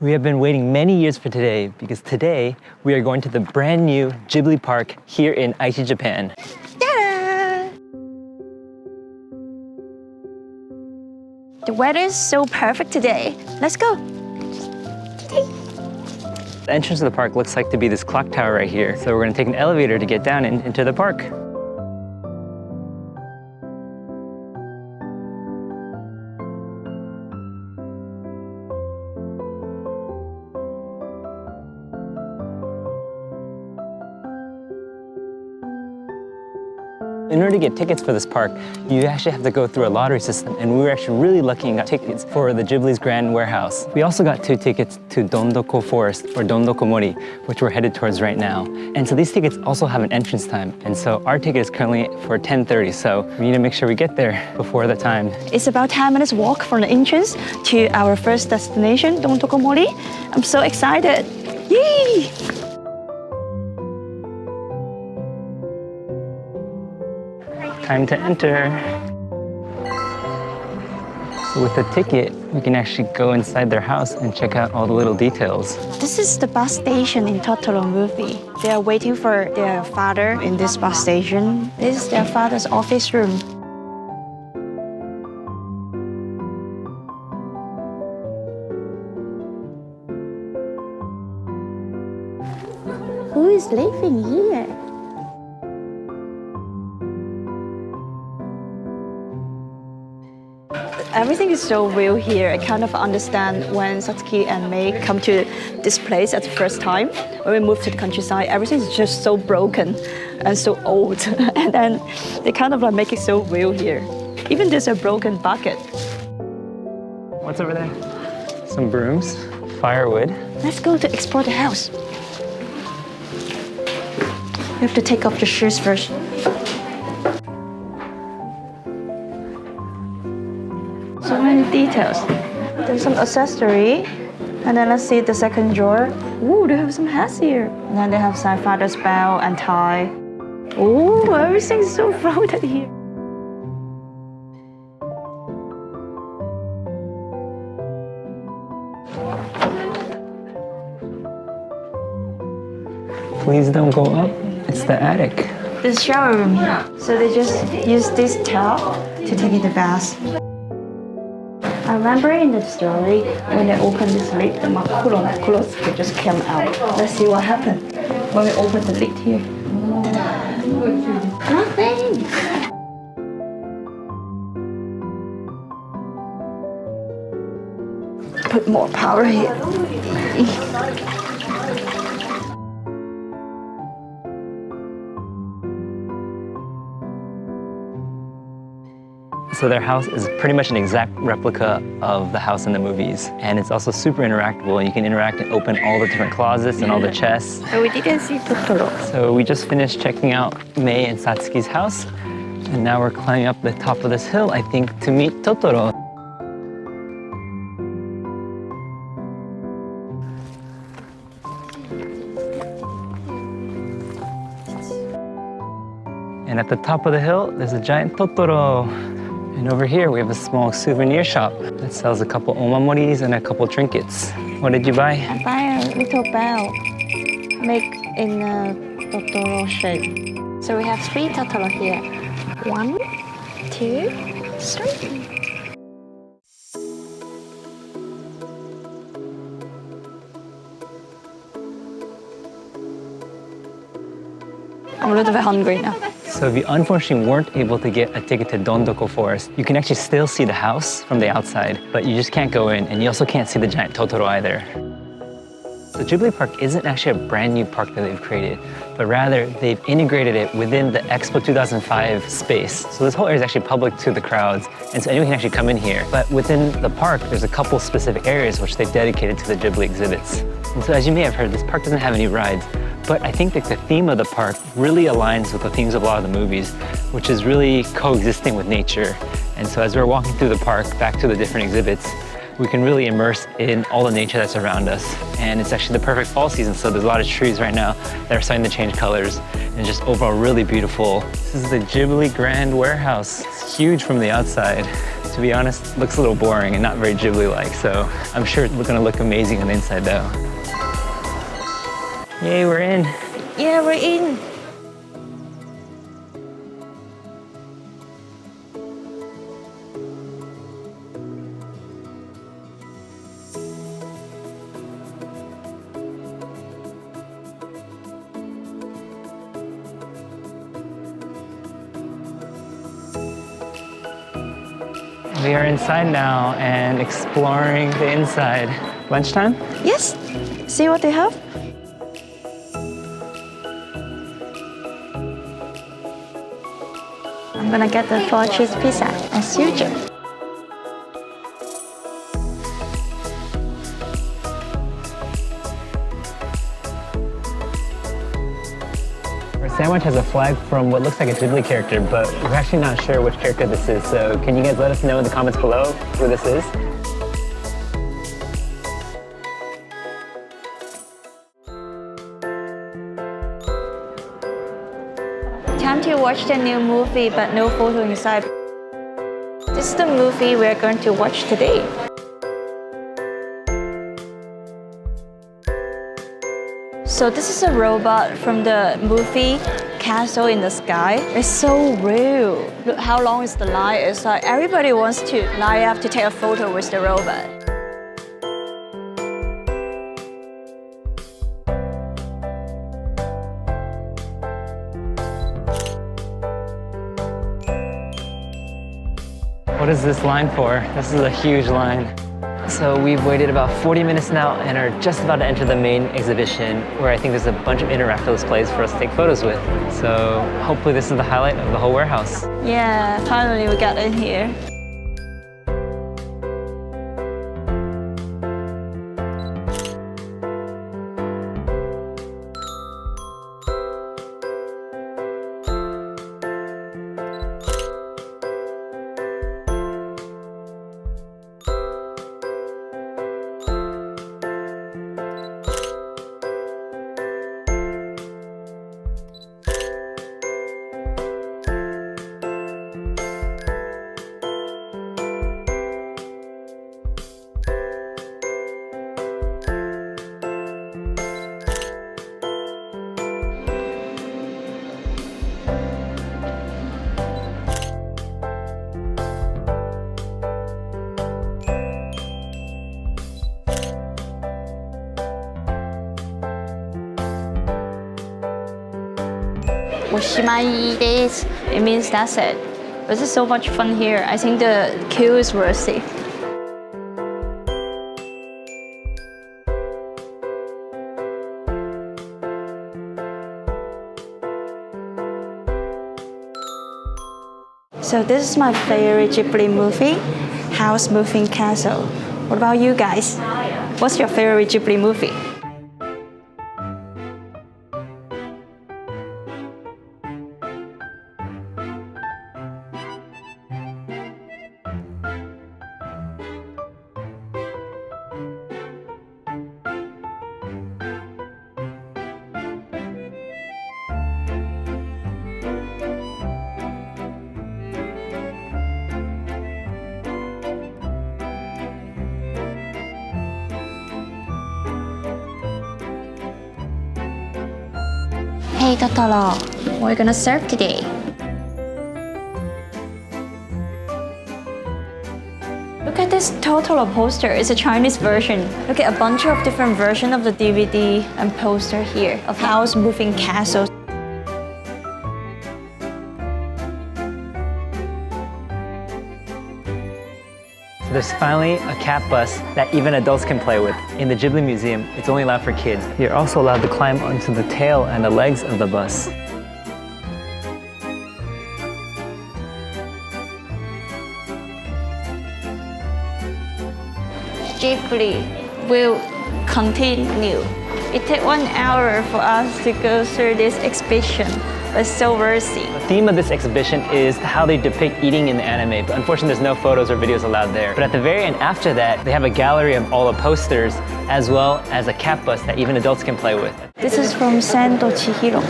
We have been waiting many years for today because today we are going to the brand new Ghibli Park here in Aichi, Japan. Ta-da! The weather is so perfect today. Let's go. The entrance of the park looks like to be this clock tower right here. So we're gonna take an elevator to get down into the park. In order to get tickets for this park, you actually have to go through a lottery system, and we were actually really lucky and got tickets for the Ghibli's Grand Warehouse. We also got 2 tickets to Dondoko Forest, or Dondoko Mori, which we're headed towards right now. And so these tickets also have an entrance time, and so our ticket is currently for 10:30, so we need to make sure we get there before the time. It's about 10 minutes walk from the entrance to our first destination, Dondoko Mori. I'm so excited. Yay! Time to enter. So with the ticket, we can actually go inside their house and check out all the little details. This is the bus station in Totoro movie. They are waiting for their father in this bus station. This is their father's office room. Who is living here? Everything is so real here. I kind of understand when Satsuki and Mei come to this place at the first time. When we moved to the countryside, everything is just so broken and so old. And then they kind of like make it so real here. Even there's a broken bucket. What's over there? Some brooms, firewood. Let's go to explore the house. You have to take off your shoes first. So many details. There's some accessory. And then let's see the second drawer. Ooh, they have some hats here. And then they have some father's bell and tie. Ooh, everything's so floated here. Please don't go up. It's the attic. There's a shower room here. So they just use this towel to take in the bath. I remember in the story, when they opened this lid, the clothes just came out. Let's see what happened when we open the lid here. Nothing! Put more power here. So their house is pretty much an exact replica of the house in the movies. And it's also super interactable. You can interact and open all the different closets and all the chests. So we didn't see Totoro. So we just finished checking out Mei and Satsuki's house. And now we're climbing up the top of this hill, I think, to meet Totoro. And at the top of the hill, there's a giant Totoro. And over here, we have a small souvenir shop that sells a couple omamoris and a couple trinkets. What did you buy? I buy a little bell made in a Totoro shape. So we have 3 Totoro here. 1, 2, 3. I'm a little bit hungry now. So if you unfortunately weren't able to get a ticket to Dondoko Forest, you can actually still see the house from the outside, but you just can't go in, and you also can't see the giant Totoro either. The Ghibli Park isn't actually a brand new park that they've created, but rather they've integrated it within the Expo 2005 space. So this whole area is actually public to the crowds, and so anyone can actually come in here. But within the park, there's a couple specific areas which they've dedicated to the Ghibli exhibits. And so as you may have heard, this park doesn't have any rides, but I think that the theme of the park really aligns with the themes of a lot of the movies, which is really coexisting with nature. And so as we're walking through the park, back to the different exhibits, we can really immerse in all the nature that's around us. And it's actually the perfect fall season, so there's a lot of trees right now that are starting to change colors and just overall really beautiful. This is the Ghibli Grand Warehouse. It's huge from the outside. To be honest, it looks a little boring and not very Ghibli-like, so I'm sure it's gonna look amazing on the inside though. Yay, we're in. Yeah, we're in. We are inside now and exploring the inside. Lunchtime? Yes. See what they have? I'm gonna get the 4-cheese pizza as usual. Our sandwich has a flag from what looks like a Ghibli character, but we're actually not sure which character this is, so can you guys let us know in the comments below who this is? Time to watch the new movie, but no photo inside. This is the movie we're going to watch today. So this is a robot from the movie Castle in the Sky. It's so real. Look how long is the line. It's like everybody wants to line up to take a photo with the robot. What is this line for? This is a huge line. So we've waited about 40 minutes now and are just about to enter the main exhibition where I think there's a bunch of interactive displays for us to take photos with. So hopefully this is the highlight of the whole warehouse. Yeah, finally we got in here. Oshimai days, it means that's it. This is so much fun here. I think the queue is worthy. So this is my favorite Ghibli movie, House Moving Castle. What about you guys? What's your favorite Ghibli movie? Hey Totoro, what are you gonna serve today? Look at this Totoro poster. It's a Chinese version. Look at a bunch of different versions of the DVD and poster here of House Moving Castle. There's finally a cat bus that even adults can play with. In the Ghibli Museum, it's only allowed for kids. You're also allowed to climb onto the tail and the legs of the bus. Ghibli will continue. It takes 1 hour for us to go through this exhibition. It's so worthy. The theme of this exhibition is how they depict eating in the anime, but unfortunately there's no photos or videos allowed there. But at the very end, after that, they have a gallery of all the posters, as well as a cat bus that even adults can play with. This is from Sando Chihiro.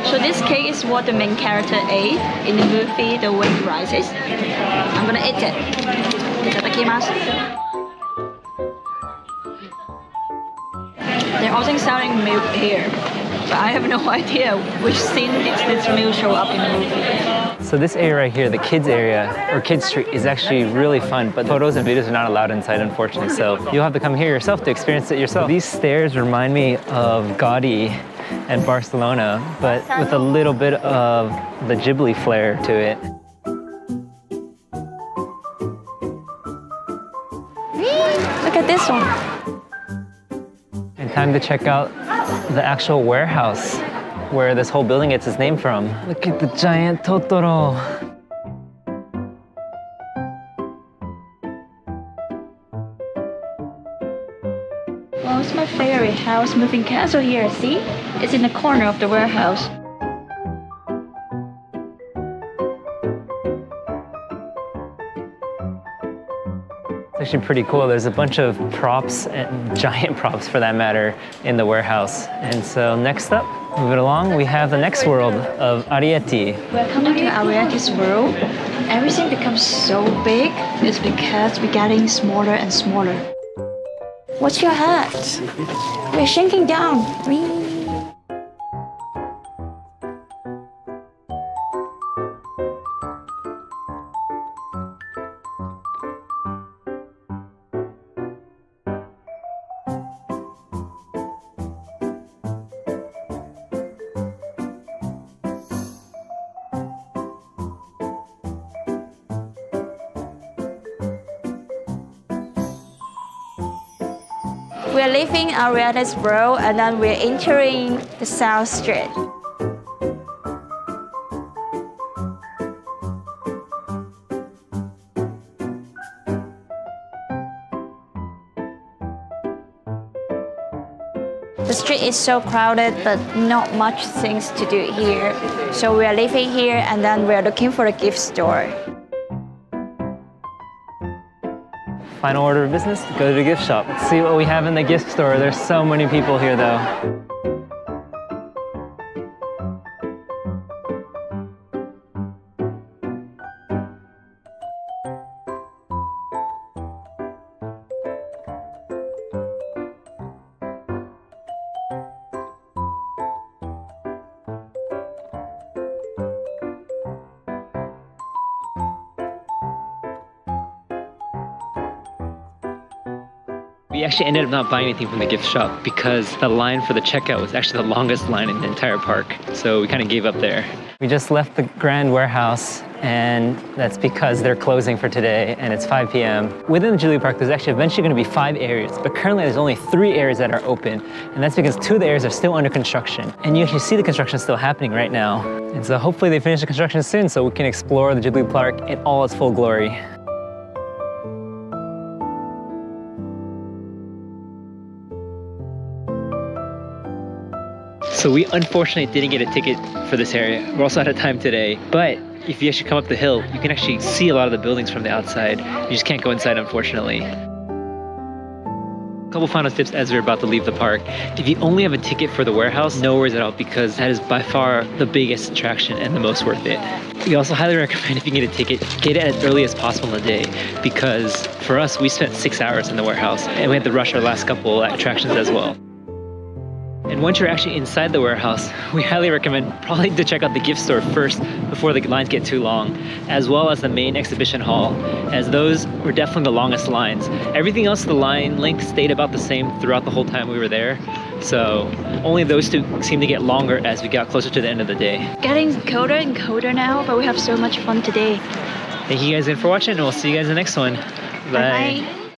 So this cake is what the main character ate in the movie The Wind Rises. I'm gonna eat it. Itadakimasu. They're also selling milk here, but I have no idea which scene did this milk show up in the movie. So this area right here, the kids area, or kids street, is actually really fun, but photos and videos are not allowed inside, unfortunately. So you'll have to come here yourself to experience it yourself. These stairs remind me of Gaudi and Barcelona, but with a little bit of the Ghibli flair to it. Look at this one. And time to check out the actual warehouse where this whole building gets its name from. Look at the giant totoro. Well, it's my favorite house moving castle here, see? It's in the corner of the warehouse. It's actually pretty cool. There's a bunch of props, and giant props for that matter, in the warehouse. And so next up, moving along, we have the next world of Arrietty. We're coming to Arrietty's world. Everything becomes so big. It's because we're getting smaller and smaller. What's your hat? We're shrinking down. We're leaving Arrietty's world and then we're entering the South Street. The street is so crowded, but not much things to do here. So we are leaving here and then we are looking for a gift store. Final order of business, go to the gift shop. Let's see what we have in the gift store. There's so many people here though. We actually ended up not buying anything from the gift shop because the line for the checkout was actually the longest line in the entire park. So we kind of gave up there. We just left the grand warehouse, and that's because they're closing for today and it's 5 p.m. Within the Ghibli Park, there's actually eventually going to be 5 areas, but currently there's only 3 areas that are open, and that's because 2 of the areas are still under construction. And you actually see the construction still happening right now. And so hopefully they finish the construction soon so we can explore the Ghibli Park in all its full glory. So we unfortunately didn't get a ticket for this area. We're also out of time today, but if you actually come up the hill, you can actually see a lot of the buildings from the outside. You just can't go inside, unfortunately. A couple final tips as we're about to leave the park. If you only have a ticket for the warehouse, no worries at all, because that is by far the biggest attraction and the most worth it. We also highly recommend, if you can get a ticket, get it as early as possible in the day, because for us, we spent 6 hours in the warehouse and we had to rush our last couple attractions as well. And once you're actually inside the warehouse, we highly recommend probably to check out the gift store first before the lines get too long, as well as the main exhibition hall, as those were definitely the longest lines. Everything else, the line length stayed about the same throughout the whole time we were there. So only those 2 seemed to get longer as we got closer to the end of the day. Getting colder and colder now, but we have so much fun today. Thank you guys again for watching, and we'll see you guys in the next one. Bye. Bye.